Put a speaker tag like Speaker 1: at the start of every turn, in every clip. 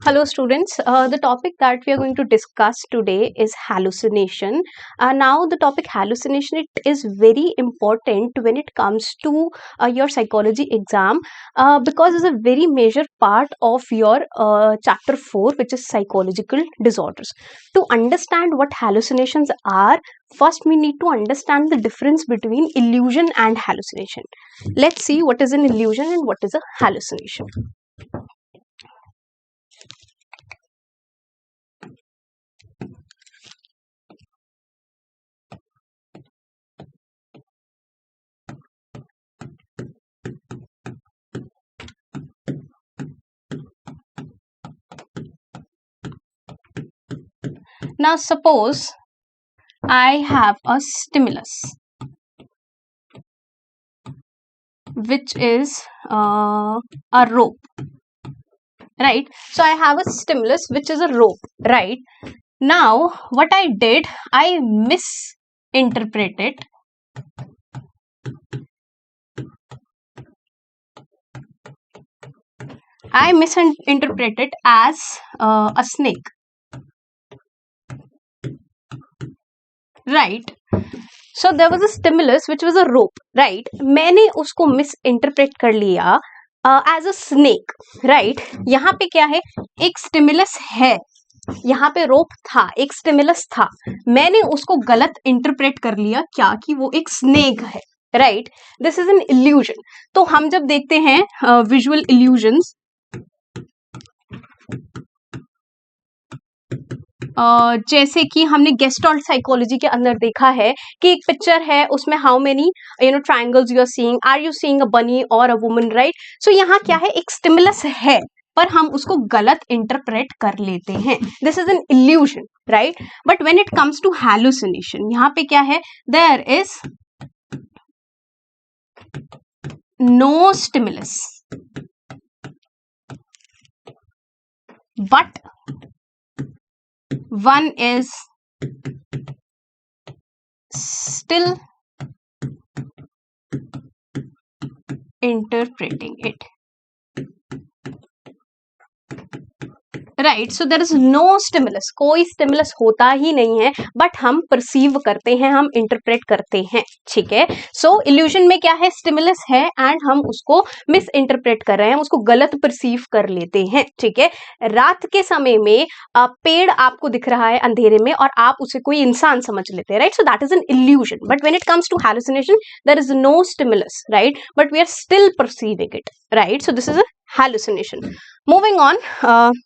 Speaker 1: Hello students, the topic that we are going to discuss today is hallucination. Now the topic hallucination, it is very important when it comes to your psychology exam because it's a very major part of your chapter 4, which is psychological disorders. To understand what hallucinations are, first we need to understand the difference between illusion and hallucination. Let's see what is an illusion and what is a hallucination. Now suppose I have a stimulus which is a rope, right? So I have a stimulus which is a rope, right? Now what I did, I misinterpreted as a snake, right? So there was a stimulus which was a rope, right? मैंने उसको misinterpret कर लिया as a snake, right? यहाँ पे क्या है, एक stimulus है, यहाँ पे रोप था, एक स्टिमुलस था, मैंने उसको गलत इंटरप्रेट कर लिया क्या कि वो एक स्नेक है, right? This is an illusion. तो हम जब देखते हैं विजुअल इल्यूजन्स, जैसे कि हमने गेस्टल्ट साइकोलॉजी के अंदर देखा है कि एक पिक्चर है, उसमें how many triangles you are seeing, are you seeing a bunny और अ वुमन, राइट? सो यहाँ क्या है, एक स्टिमुलस है पर हम उसको गलत इंटरप्रेट कर लेते हैं. This is an illusion, right? But when it comes to hallucination, यहाँ पे क्या है, there is no stimulus but one is still interpreting it, right? So there is no stimulus, कोई स्टिमुलस होता ही नहीं है, बट हम परसीव करते हैं, हम इंटरप्रेट करते हैं, ठीक है? सो इल्यूजन में क्या है, स्टिमुलस है एंड हम उसको मिस इंटरप्रेट कर रहे हैं, उसको गलत परसीव कर लेते हैं, ठीक है? रात के समय में पेड़ आपको दिख रहा है अंधेरे में और आप उसे कोई इंसान समझ लेते हैं, right? So that is an illusion. But when it comes to hallucination, there is no stimulus, right? But we are still perceiving it, right? So this is a hallucination. Moving on,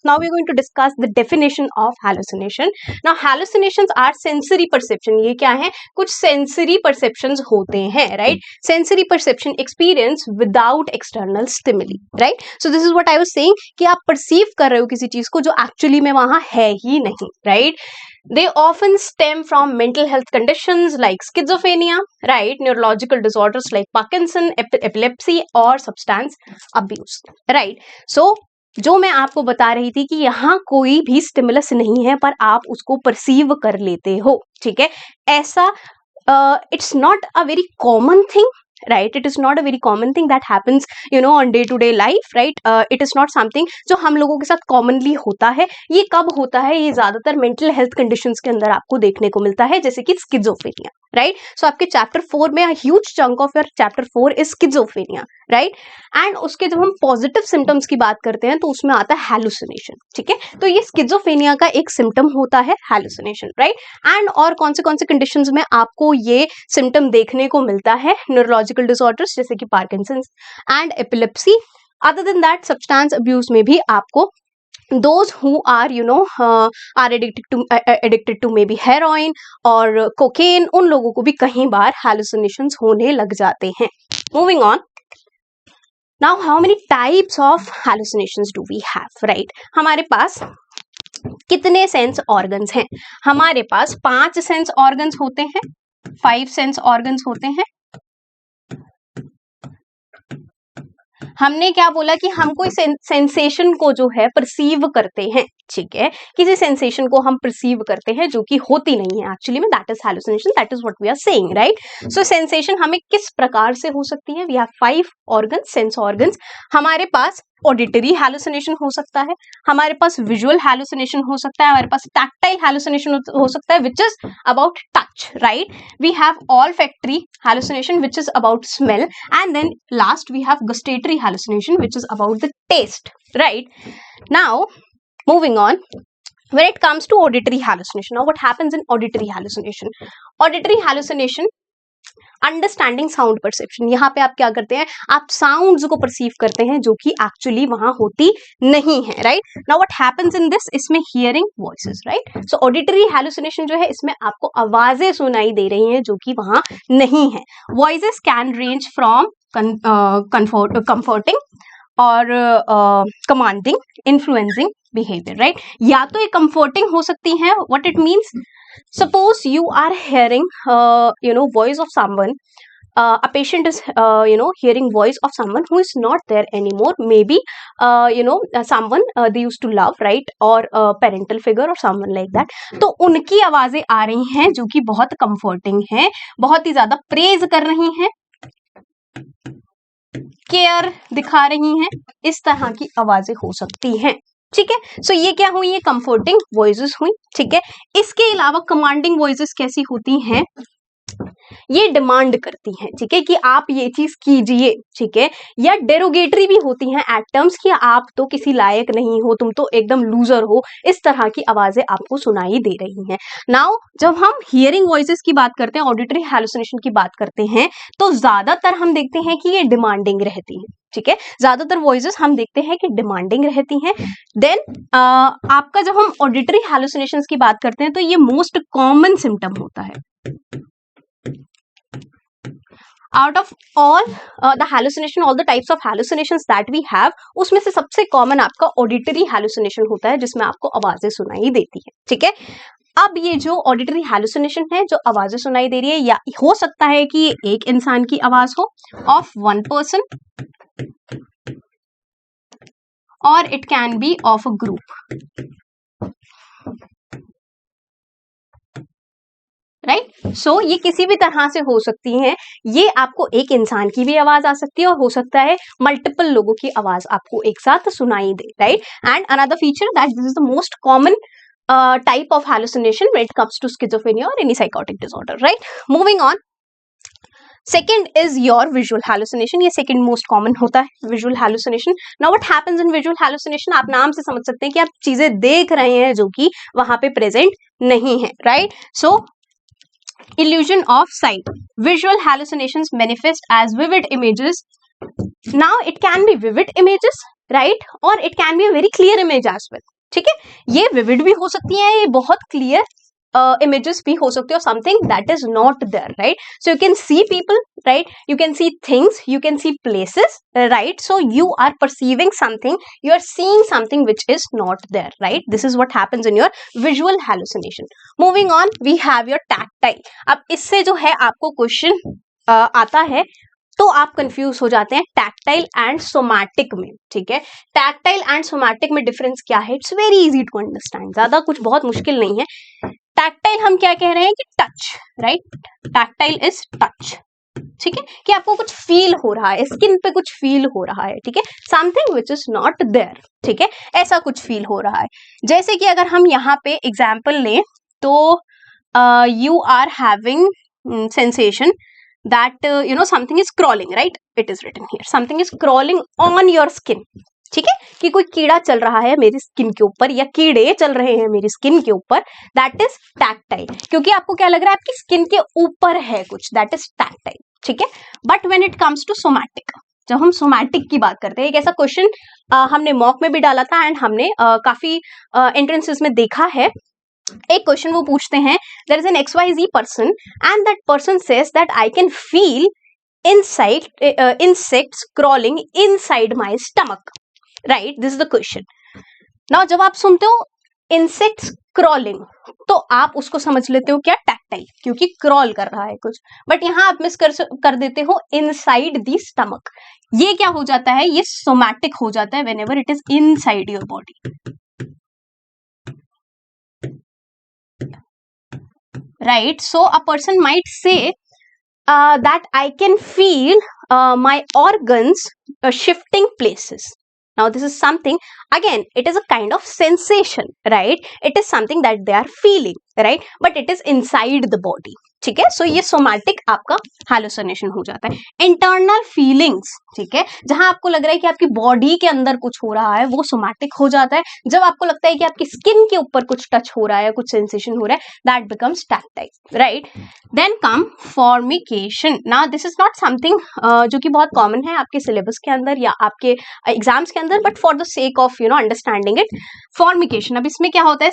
Speaker 1: now we're going to discuss the definition of hallucination. Now hallucinations are sensory perception. ये क्या है, कुछ sensory perceptions होते हैं, right? Sensory perception experience without external stimuli, right? So this is what I was saying कि आप perceive कर रहे हो किसी चीज को जो actually में वहां है ही नहीं, right? They often stem from mental health conditions like schizophrenia, right? Neurological disorders like Parkinson, epilepsy or substance abuse, right? So जो मैं आपको बता रही थी कि यहाँ कोई भी स्टिमुलस नहीं है पर आप उसको परसीव कर लेते हो, ठीक है? ऐसा it's not a very common thing, right? It is not a very common thing that happens on day to day life, right? It is not something जो हम लोगों के साथ commonly होता है. ये कब होता है, ये ज्यादातर mental health conditions के अंदर आपको देखने को मिलता है, जैसे कि schizophrenia, right? So आपके chapter 4 में a huge chunk of your chapter 4 is schizophrenia, right? And उसके जब हम positive symptoms की बात करते हैं तो उसमें आता है hallucination, ठीक है? तो ये schizophrenia का एक symptom होता है hallucination, right? And और कौन से conditions में आपको ये symptom देखने को मिलता है, neurological disorders जैसे कि Parkinson's and epilepsy. Other than that, substance abuse में भी आपको those who are are addicted to maybe heroin or cocaine, उन लोगों को भी कहीं बार hallucinations होने लग जाते हैं. Moving on. Now how many types of hallucinations do we have, right? हमारे पास कितने सेंस ऑर्गन्स हैं? हमारे पास 5 सेंस ऑर्गन्स होते हैं, 5 सेंस ऑर्गन्स होते हैं. हमने क्या बोला कि हम कोई सेंसेशन को जो है परसीव करते हैं, ठीक है? किसी सेंसेशन को हम परसीव करते हैं जो कि होती नहीं है एक्चुअली में, that is hallucination, that is what we are saying, right? So sensation हमें किस प्रकार से हो सकती है? We have 5 organs, sense organs. हमारे पास ऑडिटरी हैलुसिनेशन हो सकता है, हमारे पास विजुअल हैलुसिनेशन हो सकता है, हमारे पास टैक्टाइल हैलुसिनेशन हो सकता है which is about touch, right. We have olfactory hallucination which is about smell, and then last we have gustatory hallucination which is about the taste, right. Now moving on, when it comes to auditory hallucination, now what happens in auditory hallucination? Auditory hallucination, understanding sound perception. यहाँ पे आप क्या करते हैं, आप sounds को perceive करते हैं जो कि एक्चुअली वहां होती नहीं है, right. Now what happens in this, इसमें हियरिंग वॉइसेस, राइट. सो ऑडिटरी हैलुसिनेशन जो है इसमें आपको आवाजें सुनाई दे रही हैं जो कि वहां नहीं है. Voices can range from comforting और कमांडिंग, इन्फ्लुएंसिंग बिहेवियर, राइट. या तो ये कंफर्टिंग हो सकती है. What it means, suppose you are hearing voice of someone, a patient is hearing voice of someone who is not there anymore, maybe someone they used to love, right, or a parental figure or someone like that. तो उनकी आवाजें आ रही हैं जो कि बहुत comforting हैं, बहुत ही ज्यादा प्रेज कर रही हैं, केयर दिखा रही हैं, इस तरह की आवाजें हो सकती हैं, ठीक है. सो ये क्या हुई, ये कंफर्टिंग वॉइसेस हुई, ठीक है. इसके अलावा कमांडिंग वॉइसेस कैसी होती हैं, ये डिमांड करती हैं, ठीक है, कि आप ये चीज कीजिए, ठीक है. या डेरोगेटरी भी होती हैं एट टर्म्स कि आप तो किसी लायक नहीं हो, तुम तो एकदम लूजर हो, इस तरह की आवाजें आपको सुनाई दे रही हैं. नाउ जब हम हियरिंग वॉइसेस की बात करते हैं, ऑडिटरी हैलुसिनेशन की बात करते हैं, तो ज्यादातर हम देखते हैं कि ये डिमांडिंग रहती है, ठीक है. ज्यादातर वॉइसेस हम देखते हैं कि डिमांडिंग रहती हैं. देन आपका जब हम ऑडिटरी हैलुसिनेशंस की बात करते हैं तो ये मोस्ट कॉमन सिम्टम होता है. Out of all the hallucination, all the types of hallucinations that we have, उसमें से सबसे कॉमन आपका ऑडिटरी हैलुसिनेशन होता है जिसमें आपको आवाजें सुनाई देती है, ठीक है. अब ये जो ऑडिटरी हैलुसिनेशन है, जो आवाजें सुनाई दे रही है, या हो सकता है कि एक इंसान की आवाज हो, ऑफ वन पर्सन, और it can be of a group, right. So ये किसी भी तरह से हो सकती हैं. ये आपको एक इंसान की भी आवाज आ सकती है और हो सकता है मल्टीपल लोगों की आवाज आपको एक साथ सुनाई दे, right. And another feature that this is the most common type of hallucination when it comes to schizophrenia or any psychotic disorder, right. Moving on, second is your visual hallucination. ये second most common होता है, visual hallucination. Now what happens in visual hallucination, आप नाम से समझ सकते हैं कि आप चीजें देख रहे हैं जो कि वहां पे present नहीं है, right. So illusion of sight, visual hallucinations manifest as vivid images. Now it can be vivid images, right, or it can be a very clear image as well, ठीक है. ये विविड भी हो सकती है, ये बहुत क्लियर इमेजेस भी हो सकती है, और something that is not there, right. So you can see people, right, you can see things, you can see places, right. So you are perceiving something, you are seeing something which is not there, right. This is what happens in your visual hallucination. Moving on, we have your tactile. अब इससे जो है आपको question आता है तो आप confuse हो जाते हैं टैक्टाइल एंड सोमैटिक में, ठीक है. टैक्टाइल एंड सोमैटिक में डिफरेंस क्या है, it's very easy to understand, ज्यादा कुछ बहुत मुश्किल नहीं है. टैक्टाइल हम क्या कह रहे हैं कि touch, right. Tactile is touch, ठीक है, कि आपको कुछ फील हो रहा है, स्किन पे कुछ फील हो रहा है, ठीक है. Something which is not there, ठीक है, ऐसा कुछ फील हो रहा है. जैसे कि अगर हम यहाँ पे एग्जाम्पल लें तो you are having sensation that something is crawling, right, it is written here, something is crawling on your skin, ठीक है, कि कोई कीड़ा चल रहा है मेरी स्किन के ऊपर या कीड़े चल रहे हैं मेरी स्किन के ऊपर, दैट इज टैक्टाइल. क्योंकि आपको क्या लग रहा है, आपकी स्किन के ऊपर है कुछ, दैट इज टैक्टाइल, ठीक है. But when it comes to somatic, जब हम सोमैटिक की बात करते हैं, एक ऐसा क्वेश्चन हमने मॉक में भी डाला था एंड हमने काफी एंट्रेंसेस में देखा है. एक क्वेश्चन वो पूछते हैं, there is an XYZ person and that person says that I can feel inside insects crawling inside my stomach, right. This is the question. Now जब आप सुनते हो इंसेक्ट्स क्रॉलिंग तो आप उसको समझ लेते हो क्या, टैक्टाइल, क्योंकि क्रॉल कर रहा है कुछ. बट यहां आप मिस कर देते हो इनसाइड द स्टमक. ये क्या हो जाता है, ये सोमैटिक हो जाता है whenever it is inside your body, right. So a person might say that I can feel my organs shifting places, Now this is something, again it is a kind of sensation, right? It is something that they are feeling, right? But it is inside the body, ठीक है? सो ये somatic आपका hallucination हो जाता है। Internal feelings, ठीक है, जहां आपको लग रहा है कि आपकी बॉडी के अंदर कुछ हो रहा है, वो सोमैटिक हो जाता है। जब आपको लगता है कि आपकी स्किन के ऊपर कुछ टच हो रहा है, कुछ सेंसेशन हो रहा है, that becomes tactile, right? Then come formication. Now this is not something जो कि बहुत कॉमन है आपके सिलेबस के अंदर या आपके एग्जाम्स के अंदर, but for the sake of understanding it, formication, अब इसमें क्या होता है,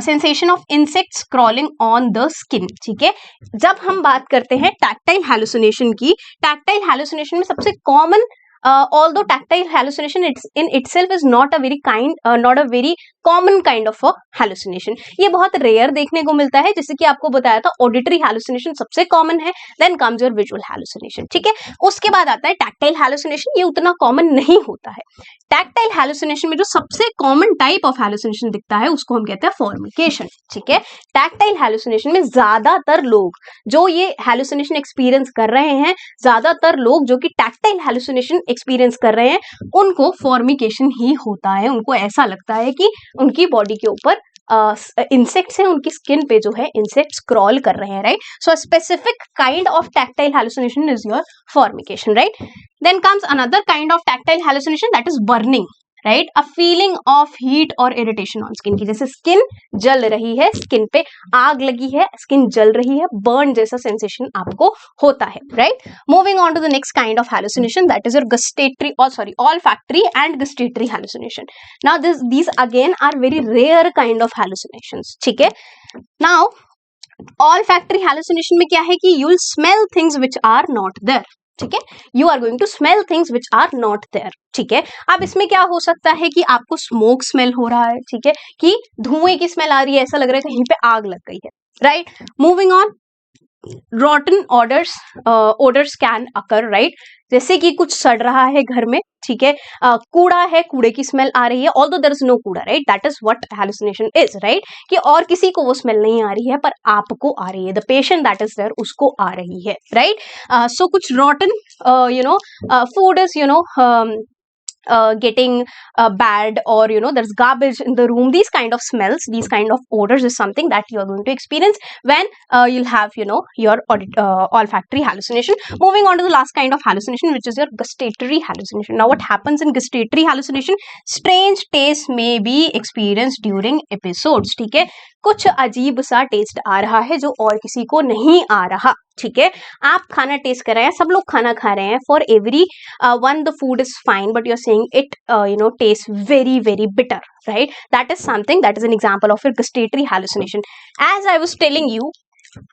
Speaker 1: sensation of insects crawling on the skin, ठीक है? जब हम बात करते हैं टैक्टाइल हैलुसिनेशन की, टैक्टाइल हैलुसिनेशन में सबसे common, although tactile hallucination in itself is not a very common kind of a hallucination, ये बहुत रेयर देखने को मिलता है। जैसे कि आपको बताया था ऑडिटरी हैलुसिनेशन सबसे कॉमन है, then comes your visual hallucination, ठीक है? उसके बाद आता है टैक्टाइल हैलुसिनेशन, ये उतना कॉमन नहीं होता है। टैक्टाइल हैलुसिनेशन में जो सबसे कॉमन टाइप ऑफ हैलुसिनेशन दिखता है उसको हम कहते हैं फॉर्मिकेशन, ठीक है? टैक्टाइल हैलुसिनेशन में ज्यादातर लोग जो ये हैलुसिनेशन एक्सपीरियंस कर रहे हैं, ज्यादातर लोग जो कि टैक्टाइल हैलुसिनेशन एक्सपीरियंस कर रहे हैं, उनको फॉर्मिकेशन ही होता है। उनको ऐसा लगता है कि उनकी बॉडी के ऊपर इंसेक्ट्स हैं, उनकी स्किन पे जो है इंसेक्ट्स क्रॉल कर रहे हैं, right? So specific kind of tactile hallucination is your formication, right? Then comes another kind of tactile hallucination, that is burning, right? A feeling of heat और इरिटेशन ऑन स्किन की, जैसे skin जल रही है, skin पे आग लगी है, स्किन जल रही है, बर्न जैसा सेंसेशन आपको होता है, right? Moving on to the next kind of hallucination, that is your gustatory olfactory and gustatory hallucination. Now these again are very rare kind of hallucinations, ठीक है? Now olfactory hallucination में क्या है कि you will smell things which are not there, ठीक है? You are going to smell things which are not there, ठीक है? अब इसमें क्या हो सकता है कि आपको स्मोक स्मेल हो रहा है, ठीक है, कि धुएं की स्मेल आ रही है, ऐसा लग रहा है कहीं पे आग लग गई है, right? Moving on, rotten odors can occur, right? जैसे कि कुछ सड़ रहा है घर में, ठीक है, कूड़ा है, कूड़े की स्मेल आ रही है, although there is no कूड़ा, right? That is what hallucination is, right? कि और किसी को वो स्मेल नहीं आ रही है पर आपको आ रही है, the patient that is there उसको आ रही है, राइट? सो कुछ rotten food is getting bad, or there's garbage in the room. These kind of smells, these kind of odors is something that you are going to experience when you'll have your olfactory hallucination. Moving on to the last kind of hallucination, which is your gustatory hallucination. Now what happens in gustatory hallucination, strange taste may be experienced during episodes, ठीक है? कुछ अजीब सा test आ रहा है जो और किसी को नहीं आ रहा, ठीक है? आप खाना टेस्ट कर रहे हैं, सब लोग खाना खा रहे हैं, for everyone the food is fine, but you are saying it taste very very bitter, right? That is something, that is an example of your gustatory hallucination. As I was telling you,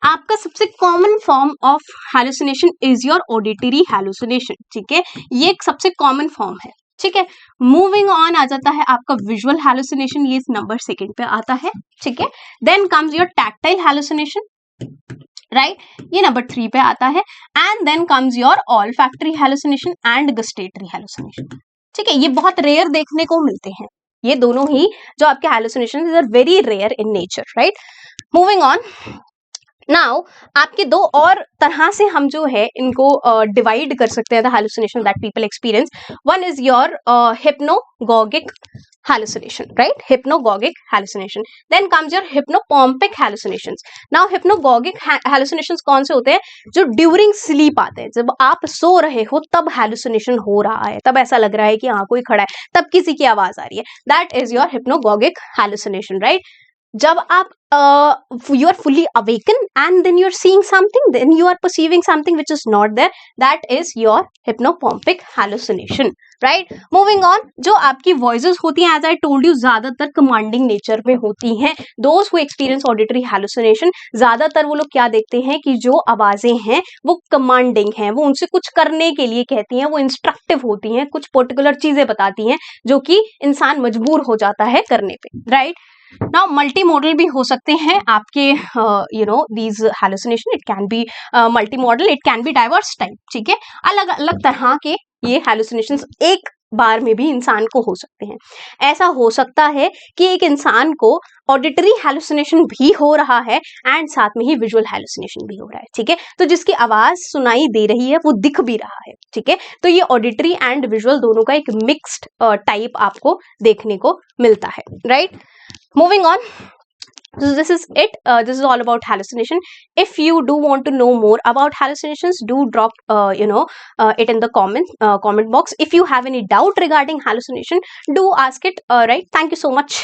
Speaker 1: आपका सबसे common form of hallucination is your auditory hallucination, ठीक है? ये एक सबसे common form है, ठीक है? मूविंग ऑन आ जाता है आपका विजुअल हैलुसिनेशन, ये नंबर सेकंड पे आता है, ठीक है? Then comes your tactile hallucination, right? ये नंबर 3 पे आता है, and then comes your olfactory hallucination and gustatory hallucination, ठीक है? ये बहुत रेयर देखने को मिलते हैं, ये दोनों ही जो आपके hallucinations are very rare in nature, right? Moving on, now आपके दो और तरह से हम जो है इनको डिवाइड कर सकते हैं, the hallucination that people experience. One is your hypnagogic hallucination, right? Hypnagogic hallucination. Then comes your hypnopompic hallucinations. Now hypnagogic hallucinations कौन से होते हैं? जो ड्यूरिंग स्लीप आते हैं, जब आप सो रहे हो तब हैलुसिनेशन हो रहा है, तब ऐसा लग रहा है कि हाँ कोई खड़ा है, तब किसी की आवाज आ रही है, that is your hypnagogic hallucination, right? जब आप you are fully awakened and then you are seeing something, then you are perceiving something which is not there, that is your hypnopompic hallucination, right? Moving on, जो आपकी voices होती हैं, as I told you, ज्यादातर commanding nature में होती हैं। Those who experience auditory hallucination, ज्यादातर वो लोग क्या देखते हैं कि जो आवाजें हैं वो commanding हैं, वो उनसे कुछ करने के लिए कहती हैं, वो instructive होती हैं, कुछ particular चीजें बताती हैं जो कि इंसान मजबूर हो जाता है करने पे, right? नाउ मल्टी मॉडल भी हो सकते हैं आपके these hallucination, it can B multi modal, it can B diverse type, ठीक है? अलग अलग तरह के ये हैलुसिनेशंस एक बार में भी इंसान को हो सकते हैं। ऐसा हो सकता है कि एक इंसान को ऑडिटरी हैलुसिनेशन भी हो रहा है एंड साथ में ही विजुअल हैलुसिनेशन भी हो रहा है, ठीक है। तो जिसकी आवाज सुनाई दे रही है वो दिख भी रहा है, ठीक है। तो ये ऑडिटरी एंड विजुअल दोनों का एक मिक्स्ड टाइप आपको देखने को मिलता है, right. Moving on, so this is it. This is all about hallucination. If you do want to know more about hallucinations, do drop it in the comment box. If you have any doubt regarding hallucination, do ask it. Right. Thank you so much.